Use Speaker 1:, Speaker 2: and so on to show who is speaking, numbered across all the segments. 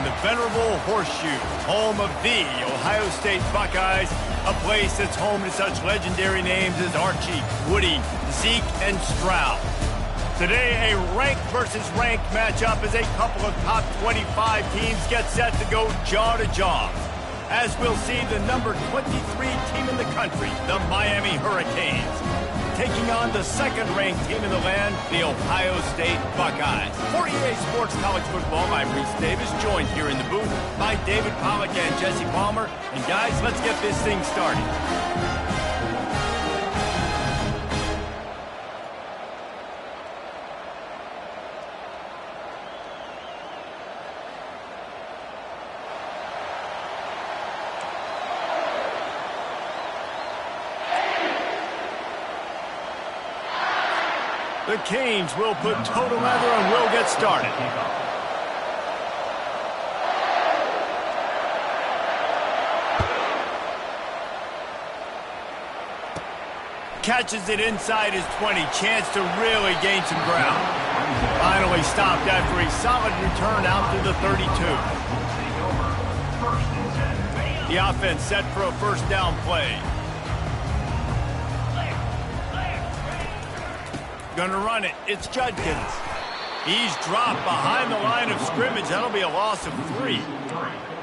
Speaker 1: the venerable Horseshoe, home of the Ohio State Buckeyes, a place that's home to such legendary names as Archie, Woody, Zeke, and Stroud. Today, a ranked versus ranked matchup as a couple of top 25 teams get set to go jaw to jaw. As we'll see the number 23 team in the country, the Miami Hurricanes, taking on the second-ranked team in the land, the Ohio State Buckeyes. For EA Sports College Football, I'm Reese Davis, joined here in the booth by David Pollack and Jesse Palmer. And guys, let's get this thing started. The Canes will put total leather and will get started. Catches it inside his 20. Chance to really gain some ground. Finally stopped after a solid return out to the 32. The offense set for a first down play. Gonna run it. It's Judkins. He's dropped behind the line of scrimmage. That'll be a loss of 3.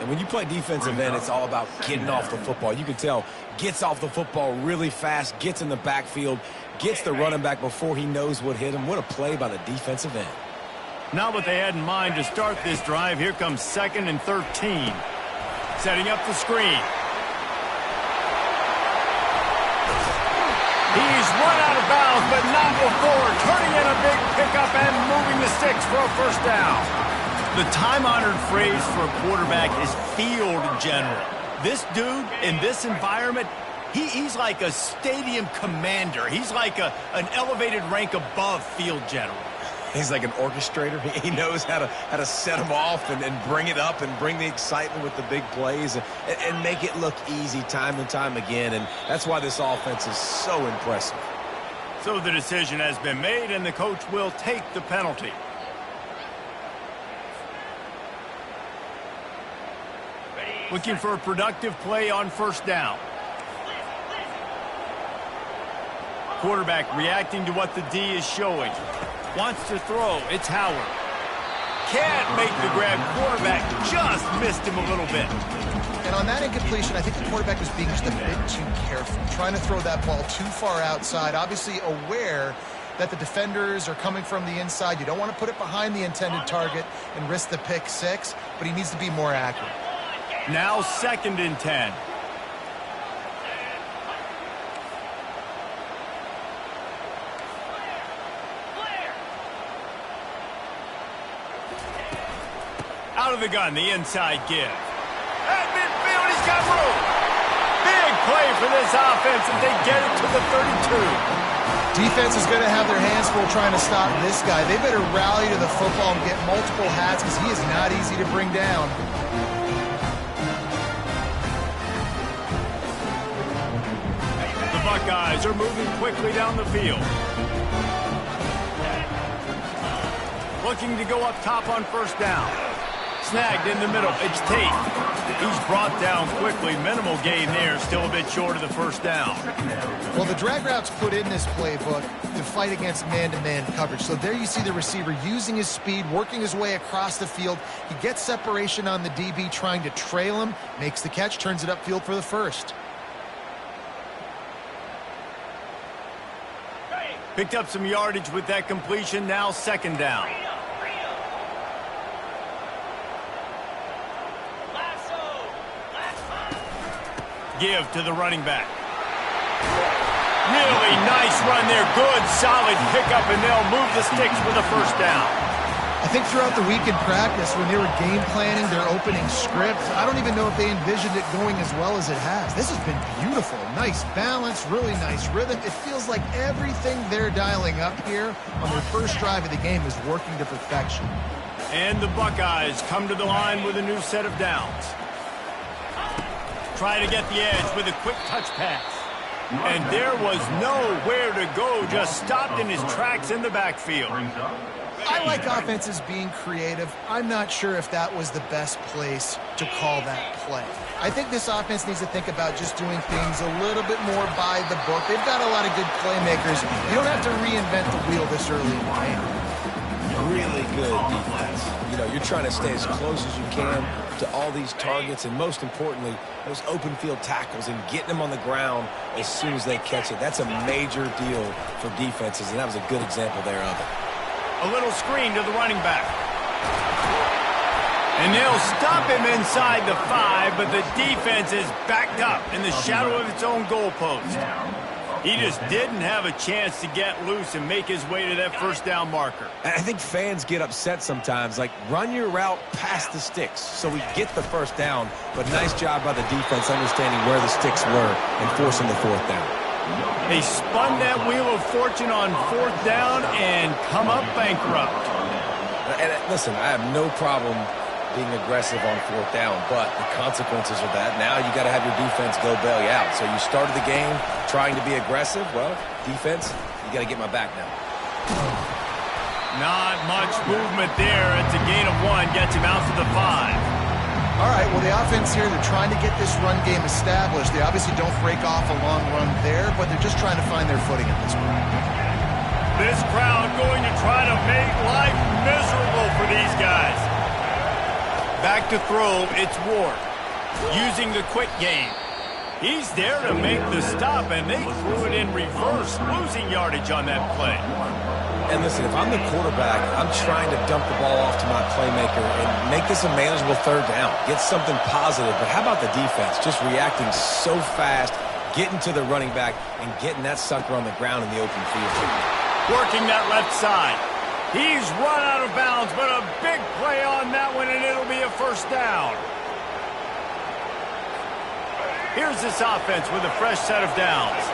Speaker 2: And when you play defensive end, it's all about getting off the football. You can tell, gets off the football really fast, gets in the backfield, gets the running back before he knows what hit him. What a play by the defensive end.
Speaker 1: Not what they had in mind to start this drive. Here comes 2nd and 13. Setting up the screen. He's run out of bounds, but not before turning in a big pickup and moving the sticks for a first down. The time-honored phrase for a quarterback is field general. This dude, in this environment, he's like a stadium commander. He's like an elevated rank above field general.
Speaker 2: He's like an orchestrator. He knows how to set them off and bring it up and bring the excitement with the big plays and make it look easy time and time again. And that's why this offense is so impressive.
Speaker 1: So the decision has been made, and the coach will take the penalty. Looking for a productive play on first down. Quarterback reacting to what the D is showing. Wants to throw. It's Howard. Can't make the grab. Quarterback just missed him a little bit.
Speaker 3: And on that incompletion, I think the quarterback was being just a bit too careful, trying to throw that ball too far outside, obviously aware that the defenders are coming from the inside. You don't want to put it behind the intended target and risk the pick 6, but he needs to be more accurate.
Speaker 1: Now 2nd and 10. Out of the gun, the inside give. At midfield, he's got room. Big play for this offense as they get it to the 32.
Speaker 3: Defense is going to have their hands full trying to stop this guy. They better rally to the football and get multiple hats because he is not easy to bring down.
Speaker 1: The Buckeyes are moving quickly down the field. Looking to go up top on first down. Snagged in the middle. It's Tate. He's brought down quickly. Minimal gain there. Still a bit short of the first down.
Speaker 3: Well, the drag route's put in this playbook to fight against man-to-man coverage. So there you see the receiver using his speed, working his way across the field. He gets separation on the DB, trying to trail him, makes the catch, turns it upfield for the first.
Speaker 1: Picked up some yardage with that completion. Now 2nd down. Give to the running back. Really nice run there. Good, solid pickup, and they'll move the sticks for the first down.
Speaker 3: I think throughout the week in practice, when they were game planning their opening script, I don't even know if they envisioned it going as well as it has. This has been beautiful. Nice balance, really nice rhythm. It feels like everything they're dialing up here on their first drive of the game is working to perfection.
Speaker 1: And the Buckeyes come to the line with a new set of downs. Try to get the edge with a quick touch pass. And there was nowhere to go, just stopped in his tracks in the backfield.
Speaker 3: I like offenses being creative. I'm not sure if that was the best place to call that play. I think this offense needs to think about just doing things a little bit more by the book. They've got a lot of good playmakers. You don't have to reinvent the wheel this early in the game.
Speaker 2: Really good defense. You know, you're trying to stay as close as you can to all these targets, and most importantly, those open field tackles and getting them on the ground as soon as they catch it. That's a major deal for defenses, and that was a good example there of it.
Speaker 1: A little screen to the running back. And they'll stop him inside the 5, but the defense is backed up in the shadow of its own goalpost. He just didn't have a chance to get loose and make his way to that first down marker.
Speaker 2: And I think fans get upset sometimes, like run your route past the sticks so we get the first down, but nice job by the defense understanding where the sticks were and forcing the 4th down.
Speaker 1: They spun that wheel of fortune on 4th down and come up bankrupt.
Speaker 2: And listen, I have no problem being aggressive on 4th down, but the consequences of that, now you got to have your defense go bail you out. So you started the game trying to be aggressive. Well, defense, you got to get my back now.
Speaker 1: Not much movement there. It's a gain of 1, gets him out to the 5.
Speaker 3: All right, well, the offense here, they're trying to get this run game established. They obviously don't break off a long run there, but they're just trying to find their footing at this point.
Speaker 1: This crowd going to try to make life miserable for these guys. Back to throw, it's Ward. Using the quick game. He's there to make the stop, and they threw it in reverse, losing yardage on that play.
Speaker 2: And listen, if I'm the quarterback, I'm trying to dump the ball off to my playmaker and make this a manageable 3rd down. Get something positive. But how about the defense? Just reacting so fast, getting to the running back, and getting that sucker on the ground in the open field.
Speaker 1: Working that left side. He's run out of bounds, but a big play on that one, and it'll be a first down. Here's this offense with a fresh set of downs.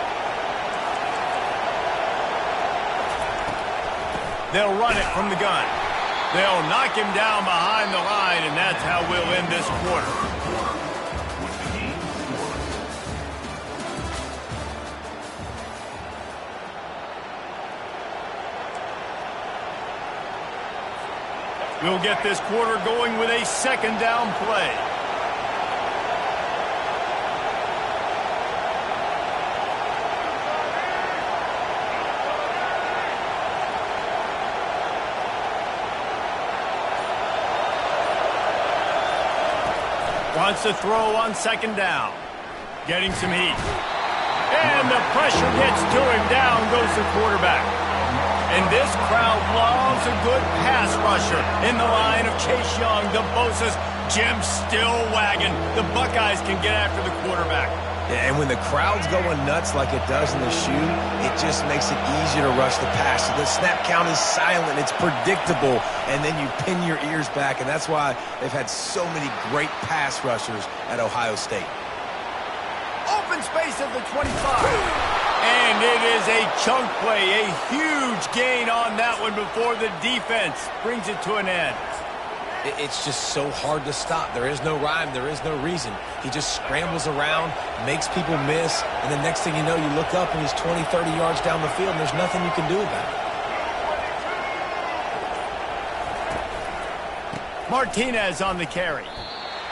Speaker 1: They'll run it from the gun. They'll knock him down behind the line, and that's how we'll end this quarter. We'll get this quarter going with a 2nd down play. Wants to throw on 2nd down. Getting some heat. And the pressure gets to him. Down goes the quarterback. And this crowd loves a good pass rusher in the line of Chase Young, the Bosa's, Jim still wagging. The Buckeyes can get after the quarterback.
Speaker 2: Yeah, and when the crowd's going nuts like it does in the shoe, it just makes it easier to rush the pass. So the snap count is silent. It's predictable. And then you pin your ears back. And that's why they've had so many great pass rushers at Ohio State.
Speaker 1: Open space at the 25. And it is a chunk play, a huge gain on that one before the defense brings it to an end.
Speaker 2: It's just so hard to stop. There is no rhyme. There is no reason. He just scrambles around, makes people miss, and the next thing you know, you look up and he's 20, 30 yards down the field, and there's nothing you can do about it.
Speaker 1: Martinez on the carry.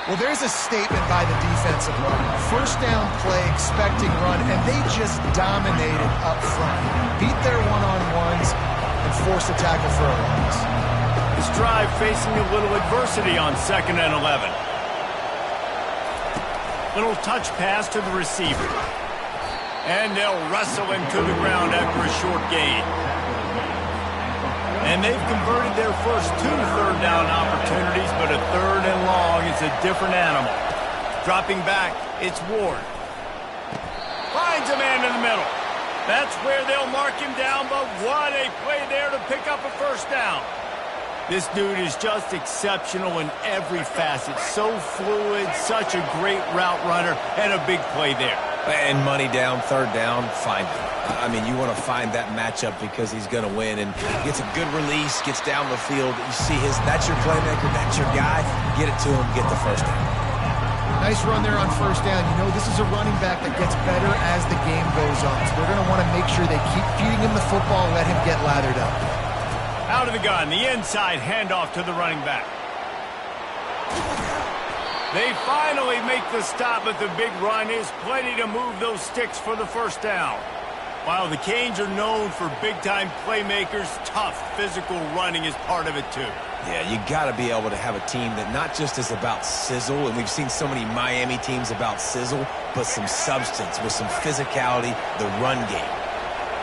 Speaker 3: Well, there's a statement by the defensive line. First down play, expecting run, and they just dominated up front. Beat their one-on-ones and forced a tackle for a loss.
Speaker 1: This drive facing a little adversity on 2nd and 11. Little touch pass to the receiver. And they'll wrestle him to the ground after a short gain. And they've converted their first 2 third down opportunities, but a 3rd and long is a different animal. Dropping back, it's Ward. Finds a man in the middle. That's where they'll mark him down, but what a play there to pick up a first down. This dude is just exceptional in every facet. So fluid, such a great route runner, and a big play there.
Speaker 2: And money down, 3rd down, find him. I mean, you want to find that matchup because he's going to win. And gets a good release, gets down the field. You see that's your playmaker, that's your guy. Get it to him, get the first down.
Speaker 3: Nice run there on 1st down. You know, this is a running back that gets better as the game goes on. So they're going to want to make sure they keep feeding him the football, let him get lathered up.
Speaker 1: Out of the gun, the inside handoff to the running back. They finally make the stop, but the big run is plenty to move those sticks for the first down. While the Canes are known for big-time playmakers, tough physical running is part of it too.
Speaker 2: Yeah, you got to be able to have a team that not just is about sizzle, and we've seen so many Miami teams about sizzle, but some substance with some physicality, the run game.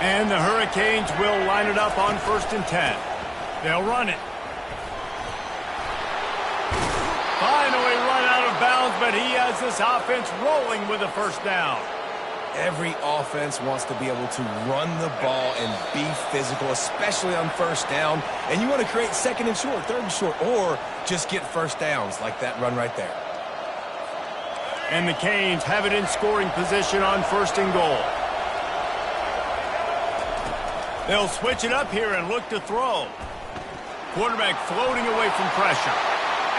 Speaker 1: And the Hurricanes will line it up on 1st and 10. They'll run it. Finally run out of bounds, but he has this offense rolling with a first down.
Speaker 2: Every offense wants to be able to run the ball and be physical, especially on 1st down. And you want to create 2nd and short, 3rd and short, or just get first downs like that run right there.
Speaker 1: And the Canes have it in scoring position on 1st and goal. They'll switch it up here and look to throw. Quarterback floating away from pressure.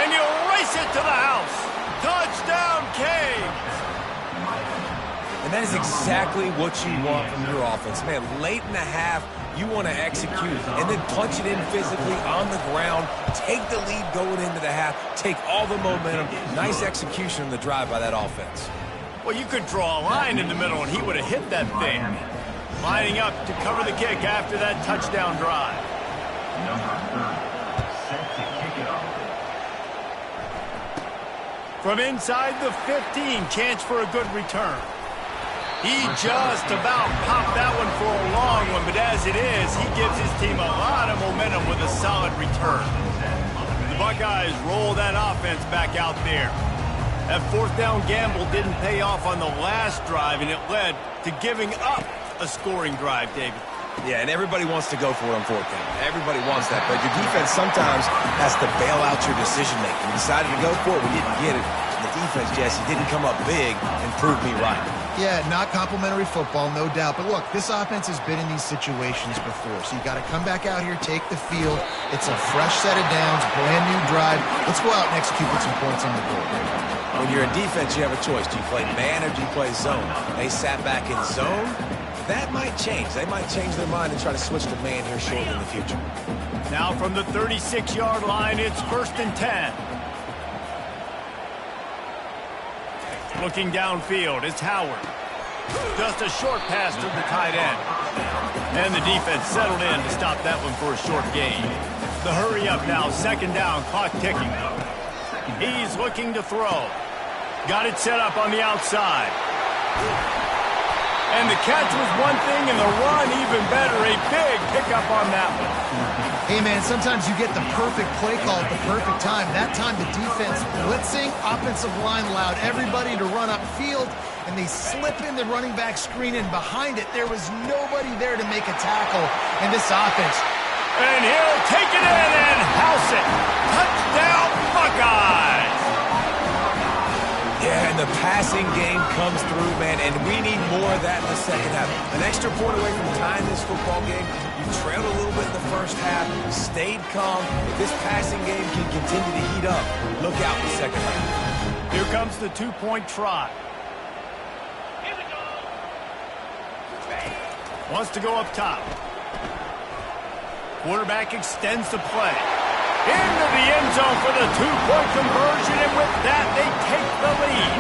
Speaker 1: And he'll race it to the house. Touchdown, Canes!
Speaker 2: And that is exactly what you want from your offense. Man, late in the half, you want to execute and then punch it in physically on the ground, take the lead going into the half, take all the momentum. Nice execution on the drive by that offense.
Speaker 1: Well, you could draw a line in the middle and he would have hit that thing. Lining up to cover the kick after that touchdown drive. From inside the 15, chance for a good return. He just about popped that one for a long one, but as it is, he gives his team a lot of momentum with a solid return. The Buckeyes roll that offense back out there. That 4th down gamble didn't pay off on the last drive, and it led to giving up a scoring drive, David.
Speaker 2: Yeah, and everybody wants to go for it on 4th down. Everybody wants that, but your defense sometimes has to bail out your decision-making. We decided to go for it. We didn't get it. The defense, Jesse, didn't come up big and prove me right.
Speaker 3: Yeah, not complimentary football, no doubt. But look, this offense has been in these situations before. So you got to come back out here, take the field. It's a fresh set of downs, brand new drive. Let's go out and execute with some points on the board.
Speaker 2: When you're in defense, you have a choice. Do you play man or do you play zone? They sat back in zone. That might change. They might change their mind and try to switch to man here shortly in the future.
Speaker 1: Now from the 36-yard line, it's 1st and 10. Looking downfield, it's Howard. Just a short pass to the tight end. And the defense settled in to stop that one for a short gain. The hurry up now, 2nd down, clock ticking. He's looking to throw. Got it set up on the outside. And the catch was one thing, and the run even better. A big pickup on that one.
Speaker 3: Hey, man, sometimes you get the perfect play call at the perfect time. That time the defense blitzing, offensive line allowed everybody to run upfield, and they slip in the running back screen, and behind it, there was nobody there to make a tackle. And this offense.
Speaker 1: And he'll take it in and house it. Touchdown, Buckeyes!
Speaker 2: Yeah, and the passing game comes through, man, and we need more of that in the second half. An extra point away from tying this football game. You trailed a little bit in the first half, stayed calm. If this passing game can continue to heat up, look out in the second half.
Speaker 1: Here comes the 2-point try. Wants to go up top. Quarterback extends the play. Into the end zone for the 2-point conversion, and with that, they take the lead.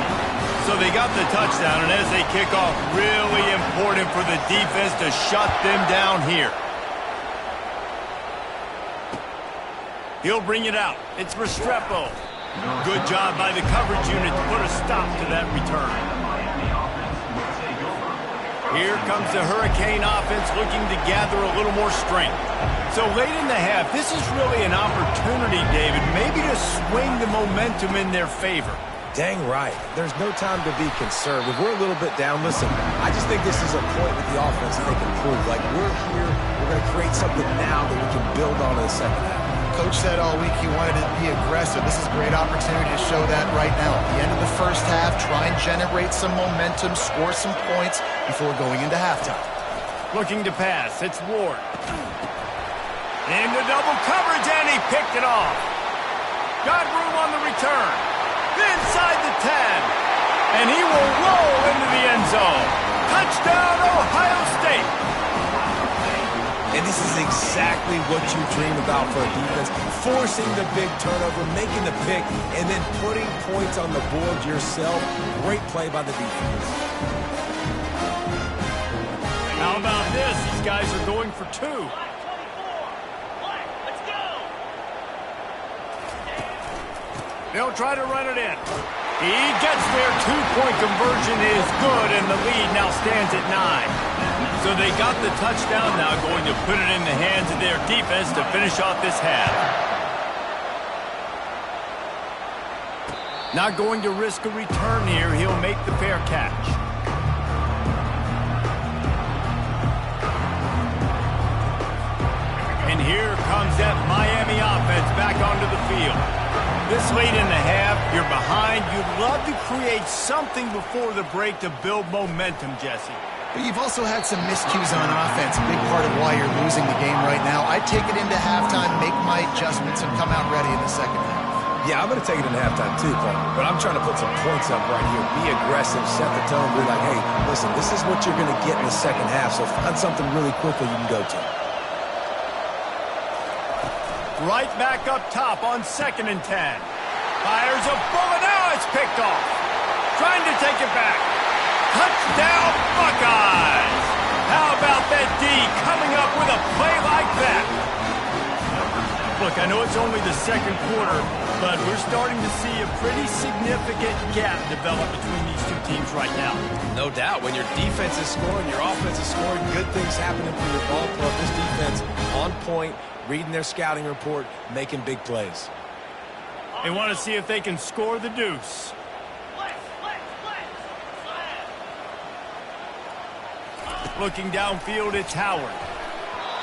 Speaker 1: So they got the touchdown, and as they kick off, really important for the defense to shut them down here. He'll bring it out. It's Restrepo. Good job by the coverage unit to put a stop to that return. Here comes the Hurricane offense looking to gather a little more strength. So late in the half, this is really an opportunity, David, maybe to swing the momentum in their favor.
Speaker 2: Dang right. There's no time to be conservative. We're a little bit down. Listen, I just think this is a point with the offense that they can prove. Like, we're here, we're going to create something now that we can build on in the second half.
Speaker 3: Coach said all week he wanted to be aggressive. This is a great opportunity to show that right now. At the end of the first half, try and generate some momentum, score some points before going into halftime.
Speaker 1: Looking to pass, it's Ward. Into double coverage, and he picked it off. Got room on the return. Inside the 10. And he will roll into the end zone. Touchdown, Ohio State.
Speaker 2: And this is exactly what you dream about for a defense. Forcing the big turnover, making the pick, and then putting points on the board yourself. Great play by the defense.
Speaker 1: How about this? These guys are going for two. They'll try to run it in. He gets there. Two-point conversion is good, and the lead now stands at 9. So they got the touchdown, now going to put it in the hands of their defense to finish off this half. Not going to risk a return here. He'll make the fair catch. And here comes that Miami offense back onto the field. This late in the half, you're behind. You'd love to create something before the break to build momentum, Jesse.
Speaker 3: But you've also had some miscues on offense, a big part of why you're losing the game right now. I'd take it into halftime, make my adjustments, and come out ready in the second half.
Speaker 2: Yeah, I'm going to take it into halftime too, Paul. But I'm trying to put some points up right here. Be aggressive, set the tone, be like, hey, listen, this is what you're going to get in the second half, so find something really quickly you can go to.
Speaker 1: Right back up top on 2nd and 10. Fires a bullet. Now it's picked off. Trying to take it back. Touchdown, Buckeyes. How about that D coming up with a play like that? Look, I know it's only the second quarter, but we're starting to see a pretty significant gap develop between these two teams right now.
Speaker 2: No doubt. When your defense is scoring, your offense is scoring, good things happening for your ball club. This defense on point, reading their scouting report, making big plays.
Speaker 1: They want to see if they can score the deuce. Looking downfield, it's Howard.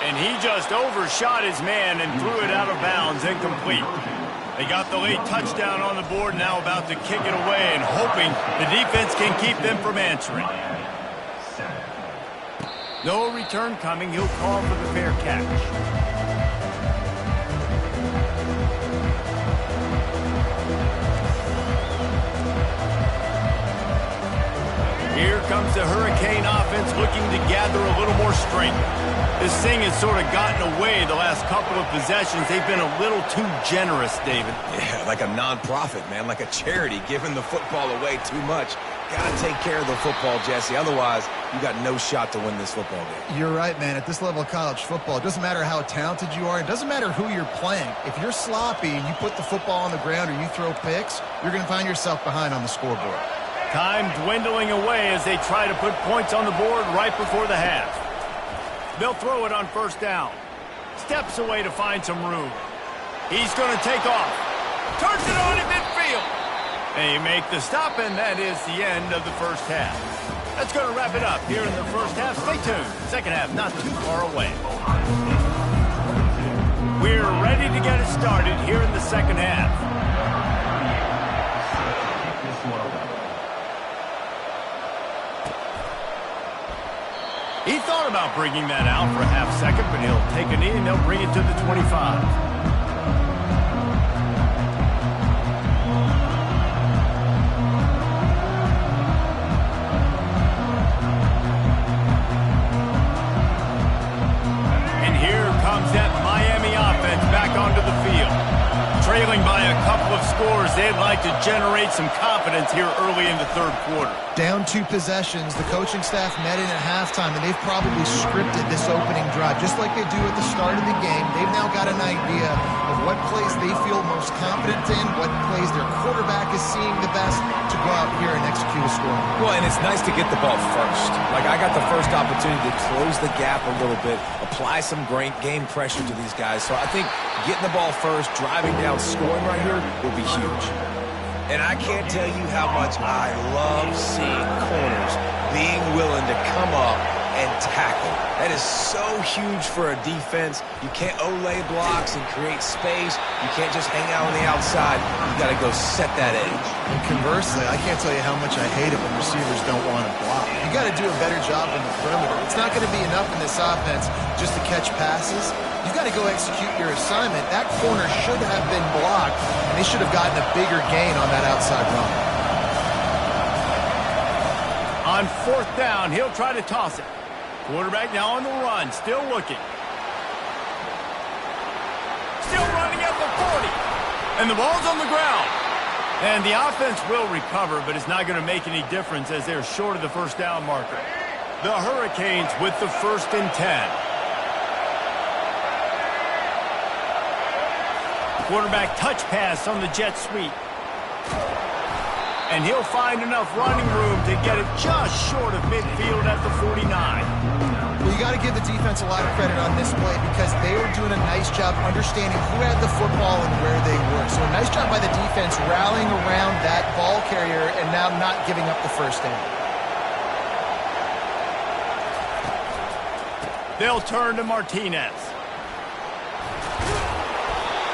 Speaker 1: And he just overshot his man and threw it out of bounds, incomplete. They got the late touchdown on the board, now about to kick it away and hoping the defense can keep them from answering. No return coming. He'll call for the fair catch. Here comes the Hurricane offense looking to gather a little more strength. This thing has sort of gotten away the last couple of possessions. They've been a little too generous, David.
Speaker 2: Yeah, like a nonprofit, man, like a charity, giving the football away too much. Got to take care of the football, Jesse. Otherwise, you got no shot to win this football game.
Speaker 3: You're right, man. At this level of college football, it doesn't matter how talented you are. It doesn't matter who you're playing. If you're sloppy and you put the football on the ground or you throw picks, you're going to find yourself behind on the scoreboard.
Speaker 1: Time dwindling away as they try to put points on the board right before the half. They'll throw it on 1st down. Steps away to find some room. He's going to take off. Turns it on in midfield. They make the stop, and that is the end of the first half. That's going to wrap it up here in the first half. Stay tuned. Second half not too far away. We're ready to get it started here in the second half. He thought about bringing that out for a half second, but he'll take a knee and they'll bring it to the 25. That Miami offense back onto the field. Trailing by a couple of scores, they'd like to generate some confidence here early in the third quarter.
Speaker 3: Down 2 possessions, the coaching staff met in at halftime, and they've probably scripted this opening drive just like they do at the start of the game. They've now got an idea of what plays they feel most confident in, what plays their quarterback is seeing the best to go out here and execute a score.
Speaker 2: Well, and it's nice to get the ball first. Like, I got the first opportunity to close the gap a little bit, apply some great game pressure to these guys. So I think getting the ball first, driving down, scoring right here will be huge. And I can't tell you how much I love seeing corners being willing to come up and tackle. That is so huge for a defense. You can't olay blocks and create space. You can't just hang out on the outside. You got to go set that edge.
Speaker 3: And conversely, I can't tell you how much I hate it when receivers don't want to block. You got to do a better job in the perimeter. It's not going to be enough in this offense just to catch passes. You got to go execute your assignment. That corner should have been blocked, and they should have gotten a bigger gain on that outside run.
Speaker 1: On 4th down, he'll try to toss it. Quarterback now on the run, still looking. And the ball's on the ground. And the offense will recover, but it's not going to make any difference as they're short of the first down marker. The Hurricanes with the 1st and 10. Quarterback touch pass on the jet sweep. And he'll find enough running room to get it just short of midfield at the 49.
Speaker 3: Well, you got to give the defense a lot of credit on this play because they were doing a nice job understanding who had the football and where they were. So a nice job by the defense rallying around that ball carrier and now not giving up the first down.
Speaker 1: They'll turn to Martinez.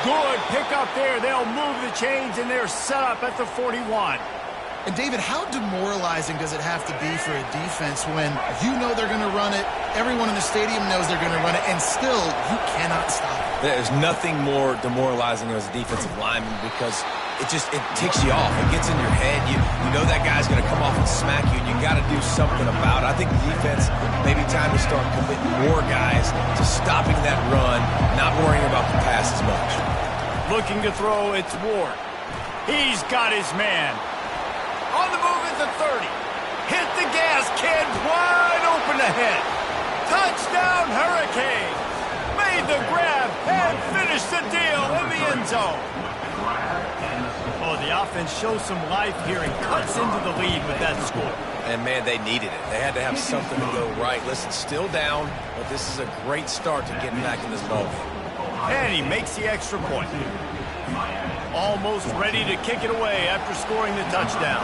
Speaker 1: Good pick up there. They'll move the chains, and they're set up at the 41.
Speaker 3: And, David, how demoralizing does it have to be for a defense when you know they're going to run it, everyone in the stadium knows they're going to run it, and still you cannot stop it?
Speaker 2: There's nothing more demoralizing as a defensive lineman because it ticks you off. It gets in your head. You know that guy's going to come off and smack you, and you got to do something about it. I think the defense, maybe time to start committing more guys to stopping that run, not worrying about the pass as much.
Speaker 1: Looking to throw, it's Ward. He's got his man. On the move at the 30. Hit the gas, kid. Wide open ahead. Touchdown, Hurricane. Made the grab and finished the deal in the end zone. Oh, the offense shows some life here and cuts into the lead with that score.
Speaker 2: And, man, they needed it. They had to have something to go right. Listen, still down, but this is a great start to getting back in this ballgame.
Speaker 1: And he makes the extra point. Almost ready to kick it away after scoring the touchdown.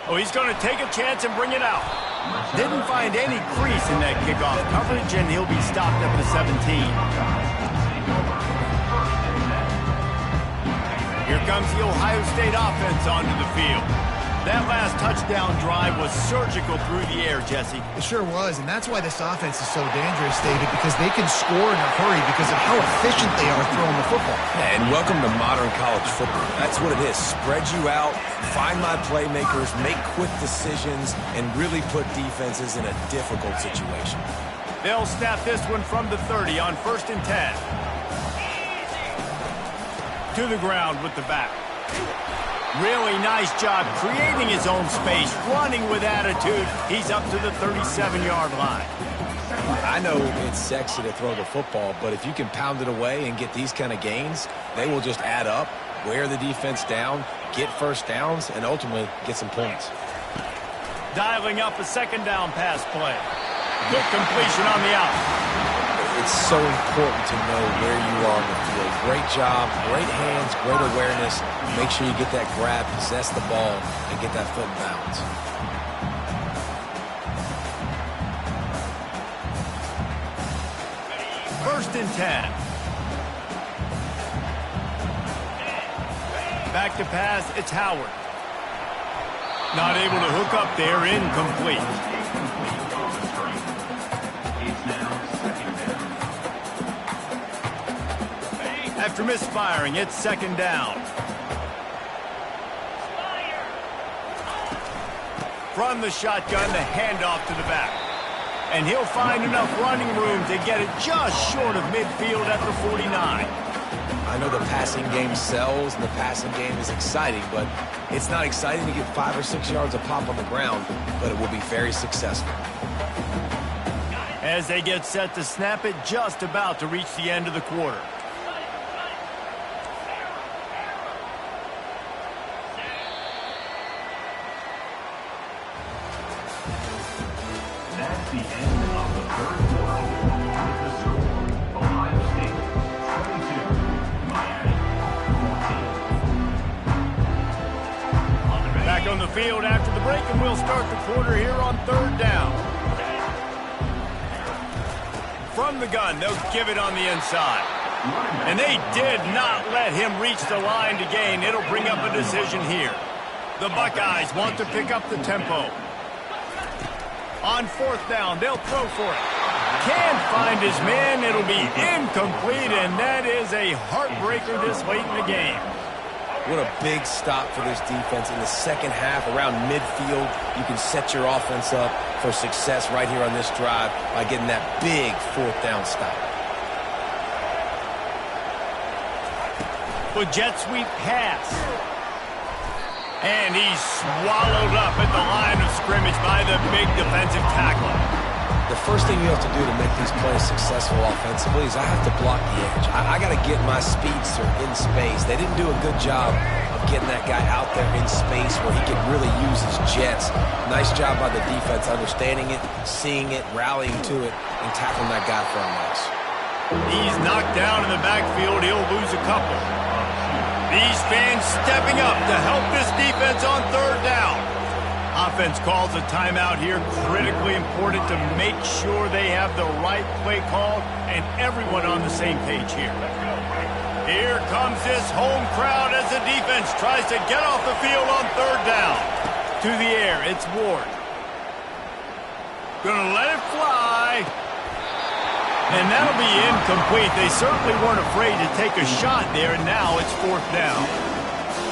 Speaker 1: Oh, he's going to take a chance and bring it out. Didn't find any crease in that kickoff coverage, and he'll be stopped at the 17. Here comes the Ohio State offense onto the field. That last touchdown drive was surgical through the air, Jesse.
Speaker 3: It sure was, and that's why this offense is so dangerous, David, because they can score in a hurry because of how efficient they are throwing the football.
Speaker 2: And welcome to modern college football. That's what it is. Spread you out, find my playmakers, make quick decisions, and really put defenses in a difficult situation.
Speaker 1: They'll snap this one from the 30 on 1st and 10. To the ground with the back. Really nice job creating his own space, running with attitude. He's up to the 37-yard line.
Speaker 2: I know it's sexy to throw the football, but if you can pound it away and get these kind of gains, they will just add up, wear the defense down, get first downs, and ultimately get some points.
Speaker 1: Dialing up a 2nd down pass play. Good completion on the out.
Speaker 2: It's so important to know where you are on the field. Great job, great hands, great awareness. Make sure you get that grab, possess the ball, and get that foot in bounds.
Speaker 1: First and 10. Back to pass, it's Howard. Not able to hook up there, incomplete. After misfiring, it's 2nd down. From the shotgun, the handoff to the back. And he'll find enough running room to get it just short of midfield at the 49.
Speaker 2: I know the passing game sells and the passing game is exciting, but it's not exciting to get 5 or 6 yards of pop on the ground, but it will be very successful.
Speaker 1: As they get set to snap it, just about to reach the end of the quarter.
Speaker 4: That's the end of the 3rd quarter. With the score, Ohio State 22, Miami 14.
Speaker 1: Back on the field after the break, and we'll start the quarter here on 3rd down. From the gun, they'll give it on the inside. And they did not let him reach the line to gain. It'll bring up a decision here. The Buckeyes want to pick up the tempo. On 4th down, they'll throw for it. Can't find his man. It'll be incomplete, and that is a heartbreaker this late in the game.
Speaker 2: What a big stop for this defense in the second half. Around midfield, you can set your offense up for success right here on this drive by getting that big fourth down stop.
Speaker 1: With jet sweep pass. And he's swallowed up at the line of scrimmage by the big defensive tackle.
Speaker 2: The first thing you have to do to make these plays successful offensively is I have to block the edge. I got to get my speedster in space. They didn't do a good job of getting that guy out there in space where he could really use his jets. Nice job by the defense understanding it, seeing it, rallying to it, and tackling that guy for a loss.
Speaker 1: He's knocked down in the backfield. He'll lose a couple. These fans stepping up to help this defense on third down. Offense calls a timeout here. Critically important to make sure they have the right play call and everyone on the same page here. Here comes this home crowd as the defense tries to get off the field on third down. To the air, it's Ward. Gonna let it fly. And that'll be incomplete. They certainly weren't afraid to take a shot there, and now it's fourth down.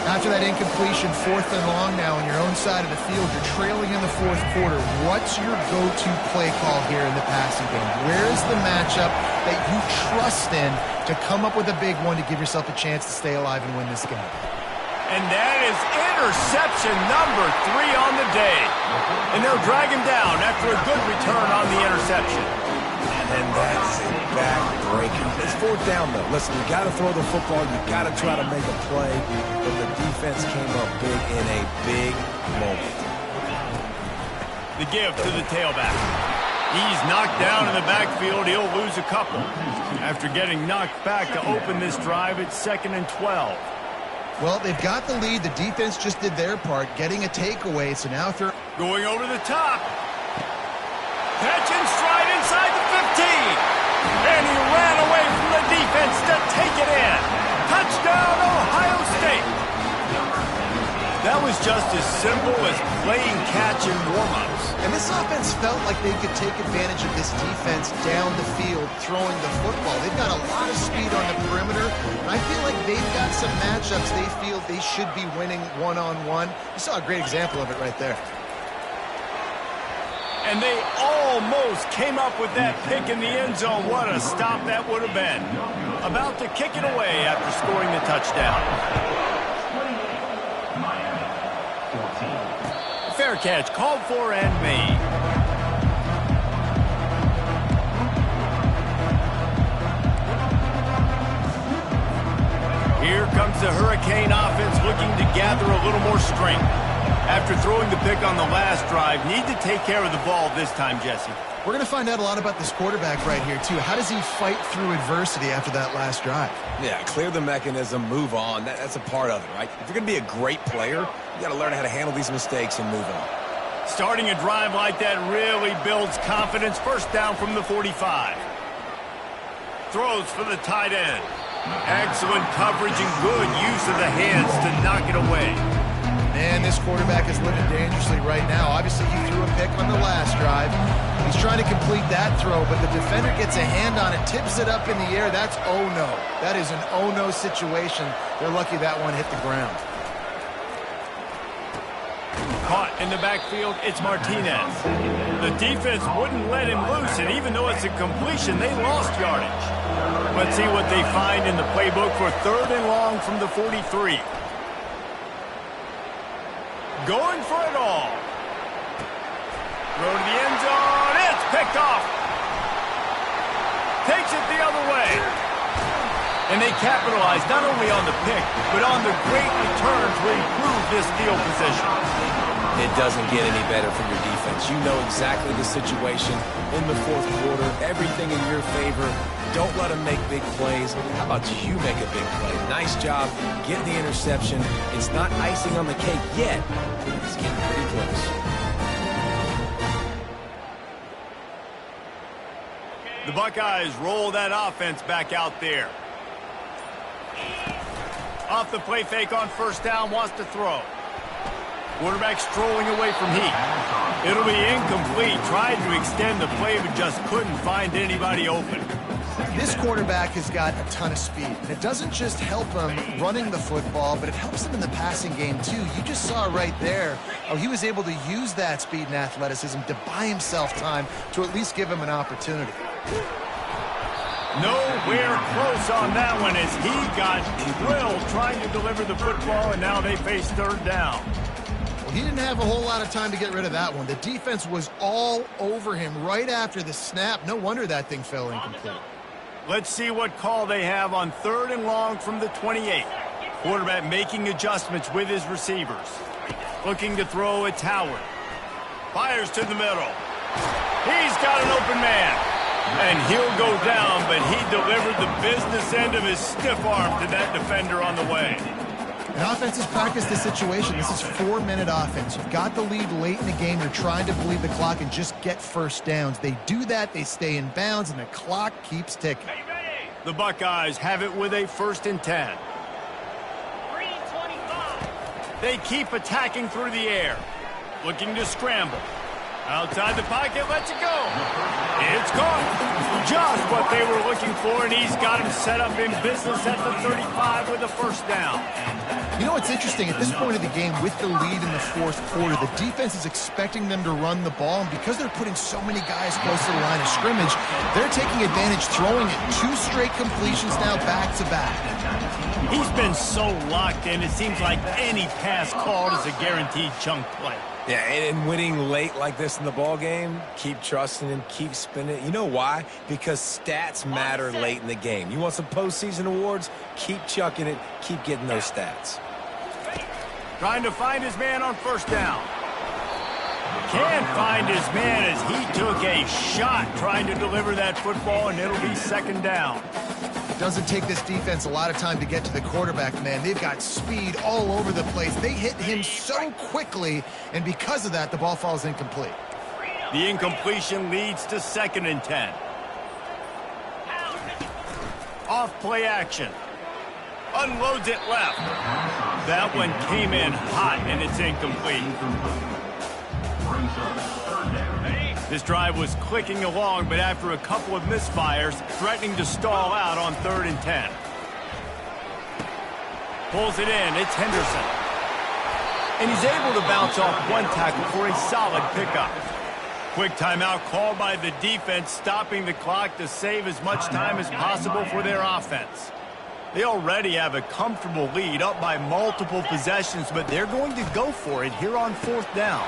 Speaker 3: After that incompletion, 4th and long now on your own side of the field, you're trailing in the fourth quarter. What's your go-to play call here in the passing game? Where's the matchup that you trust in to come up with a big one to give yourself a chance to stay alive and win this game?
Speaker 1: And that is interception number 3 on the day. And they'll drag him down after a good return on the interception.
Speaker 2: And that's a back-breaker. It's fourth down, though. Listen, you got to throw the football. You got to try to make a play. But the defense came up big in a big moment.
Speaker 1: The give to the tailback. He's knocked down in the backfield. He'll lose a couple. After getting knocked back to open this drive, it's 2nd and 12.
Speaker 3: Well, they've got the lead. The defense just did their part, getting a takeaway. So now if they're
Speaker 1: going over the top. Catch and stride inside the 15. And he ran away from the defense to take it in. Touchdown, Ohio State. That was just as simple as playing catch in warm-ups.
Speaker 3: And this offense felt like they could take advantage of this defense down the field, throwing the football. They've got a lot of speed on the perimeter, and I feel like they've got some matchups they feel they should be winning one-on-one. You saw a great example of it right there.
Speaker 1: And they almost came up with that pick in the end zone. What a stop that would have been. About to kick it away after scoring the touchdown. Fair catch called for and made. Here comes the Hurricane offense looking to gather a little more strength. After throwing the pick on the last drive, need to take care of the ball this time, Jesse.
Speaker 3: We're going to find out a lot about this quarterback right here, too. How does he fight through adversity after that last drive?
Speaker 2: Yeah, clear the mechanism, move on. That's a part of it, right? If you're going to be a great player, you got to learn how to handle these mistakes and move on.
Speaker 1: Starting a drive like that really builds confidence. First down from the 45. Throws for the tight end. Excellent coverage and good use of the hands to knock it away.
Speaker 3: Man, this quarterback is living dangerously right now. Obviously, he threw a pick on the last drive. He's trying to complete that throw, but the defender gets a hand on it, tips it up in the air. That's oh-no. That is an oh-no situation. They're lucky that one hit the ground.
Speaker 1: Caught in the backfield, it's Martinez. The defense wouldn't let him loose, and even though it's a completion, they lost yardage. Let's see what they find in the playbook for 3rd and long from the 43. Going for it all. Throw to the end zone. It's picked off. Takes it the other way. And they capitalize not only on the pick, but on the great return to improve this field position.
Speaker 2: It doesn't get any better from your defense. You know exactly the situation in the fourth quarter. Everything in your favor. Don't let them make big plays. How about you make a big play? Nice job getting the interception. It's not icing on the cake yet. It's getting pretty close.
Speaker 1: The Buckeyes roll that offense back out there. Off the play fake on first down, wants to throw. Quarterback strolling away from heat. It'll be incomplete. Tried to extend the play, but just couldn't find anybody open.
Speaker 3: This quarterback has got a ton of speed, and it doesn't just help him running the football, but it helps him in the passing game too. You just saw right there how he was able to use that speed and athleticism to buy himself time to at least give him an opportunity.
Speaker 1: Nowhere close on that one as he got drilled trying to deliver the football, and now they face third down.
Speaker 3: Well, he didn't have a whole lot of time to get rid of that one. The defense was all over him right after the snap. No wonder that thing fell incomplete.
Speaker 1: Let's see what call they have on 3rd and long from the 28. Quarterback making adjustments with his receivers. Looking to throw, it's Howard. Fires to the middle. He's got an open man. And he'll go down, but he delivered the business end of his stiff arm to that defender on the way.
Speaker 3: And offense has practiced the situation. This is 4-minute offense. You've got the lead late in the game. They're trying to bleed the clock and just get first downs. They do that, they stay in bounds, and the clock keeps ticking.
Speaker 1: The Buckeyes have it with a 1st and 10. They keep attacking through the air. Looking to scramble. Outside the pocket, lets it go. It's caught. Just what they were looking for, and he's got him set up in business at the 35 with a 1st down.
Speaker 3: You know what's interesting? At this point of the game, with the lead in the 4th quarter, the defense is expecting them to run the ball, and because they're putting so many guys close to the line of scrimmage, they're taking advantage, throwing it 2 straight completions now back-to-back.
Speaker 1: He's been so locked in, it seems like any pass called is a guaranteed chunk play.
Speaker 2: Yeah, and winning late like this in the ball game, keep trusting him, keep spinning. You know why? Because stats matter late in the game. You want some postseason awards? Keep chucking it, keep getting those stats.
Speaker 1: Trying to find his man on 1st down. Can't find his man as he took a shot trying to deliver that football, and it'll be 2nd down.
Speaker 3: It doesn't take this defense a lot of time to get to the quarterback, man. They've got speed all over the place. They hit him so quickly, and because of that, the ball falls incomplete.
Speaker 1: The incompletion leads to 2nd and 10. Off play action. Unloads it left. That one came in hot, and it's incomplete. This drive was clicking along, but after a couple of misfires, threatening to stall out on 3rd and 10. Pulls it in, it's Henderson. And he's able to bounce off one tackle for a solid pickup. Quick timeout called by the defense, stopping the clock to save as much time as possible for their offense. They already have a comfortable lead, up by multiple possessions, but they're going to go for it here on 4th down.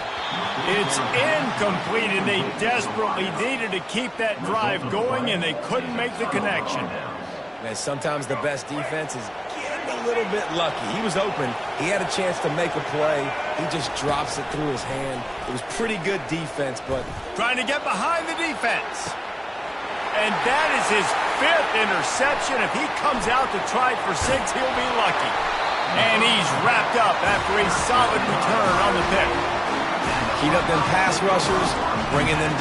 Speaker 1: It's incomplete, and they desperately needed to keep that drive going, and they couldn't make the connection.
Speaker 2: Man, sometimes the best defense is getting a little bit lucky. He was open. He had a chance to make a play. He just drops it through his hand. It was pretty good defense, but
Speaker 1: trying to get behind the defense. And that is his 5th interception. If he comes out to try for 6, he'll be lucky. And he's wrapped up after a solid return on the pick.
Speaker 2: keep up them pass rushers, bringing them